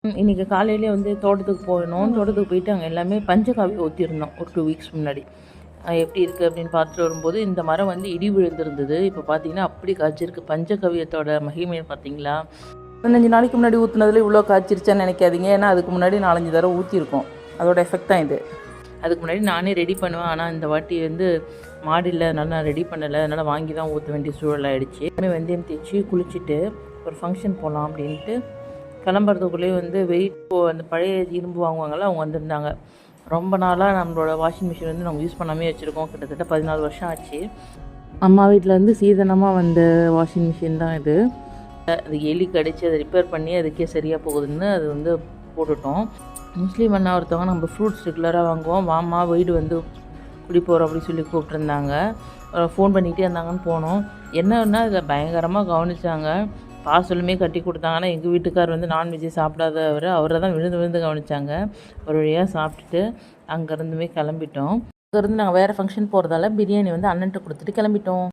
இன்றைக்கி காலையிலே வந்து தோட்டத்துக்கு போயிடணும். தோட்டத்துக்கு போயிட்டு அங்கே எல்லாமே பஞ்சகாவியம் ஊற்றிருந்தோம் ஒரு 2 வீக்ஸ் முன்னாடி. எப்படி இருக்குது அப்படின்னு பார்த்துட்டு வரும்போது இந்த மரம் வந்து இடி விழுந்திருந்தது. இப்போ பார்த்தீங்கன்னா அப்படி காய்ச்சிருக்கு. பஞ்சகவியத்தோட மகிமையை பார்த்தீங்களா? 15 நாளைக்கு முன்னாடி ஊற்றுனதுல இவ்வளோ காய்ச்சிருச்சான்னு நினைக்காதீங்க. ஏன்னா அதுக்கு முன்னாடி 4-5 தடவை ஊற்றிருக்கோம். அதோட எஃபெக்ட் தான் இது. அதுக்கு முன்னாடி நானே ரெடி பண்ணுவேன். ஆனால் இந்த வாட்டி வந்து மாடு இல்லை, அதனால் நான் ரெடி பண்ணலை. அதனால் வாங்கி தான் ஊற்ற வேண்டிய சூழல் ஆகிடுச்சு. வெந்தயம் தேய்ச்சி குளிச்சுட்டு ஒரு ஃபங்க்ஷன் போகலாம் அப்படின்ட்டு கிளம்புறதுக்குள்ளேயே வந்து அந்த பழைய இரும்பு வாங்குவாங்கள்ல, அவங்க வந்திருந்தாங்க. ரொம்ப நாளாக நம்மளோட வாஷிங் மிஷின் வந்து நம்ம யூஸ் பண்ணாமே வச்சுருக்கோம். கிட்டத்தட்ட 14 வருஷம் ஆச்சு. அம்மா வீட்டில் வந்து சீதனமாக வந்த வாஷிங் மிஷின் தான் இது. அது எலி கடிச்சு அதை ரிப்பேர் பண்ணி அதுக்கே சரியாக போகுதுன்னு அது வந்து போட்டுட்டோம். முஸ்லீம் அண்ணா ஒருத்தவங்க நம்ம ஃப்ரூட்ஸ் ரெகுலராக வாங்குவோம், வாமா வீடு வந்து குடி போகிறோம் அப்படின்னு சொல்லி கூப்பிட்ருந்தாங்க. ஃபோன் பண்ணிக்கிட்டே இருந்தாங்கன்னு போனோம். என்னன்னா இதில் பயங்கரமாக கவனித்தாங்க. பார்சலுமே கட்டி கொடுத்தாங்கன்னா எங்கள் வீட்டுக்கார் வந்து நான்வெஜ்ஜே சாப்பிடாதவர், அவரை தான் விழுந்து விழுந்து கவனித்தாங்க. ஒரு வழியாக சாப்பிட்டுட்டு அங்கேருந்துமே கிளம்பிட்டோம். அங்கேருந்து நாங்கள் வேறு ஃபங்க்ஷன் போகிறதால பிரியாணி வந்து அண்ணன்ட்ட கொடுத்துட்டு கிளம்பிட்டோம்.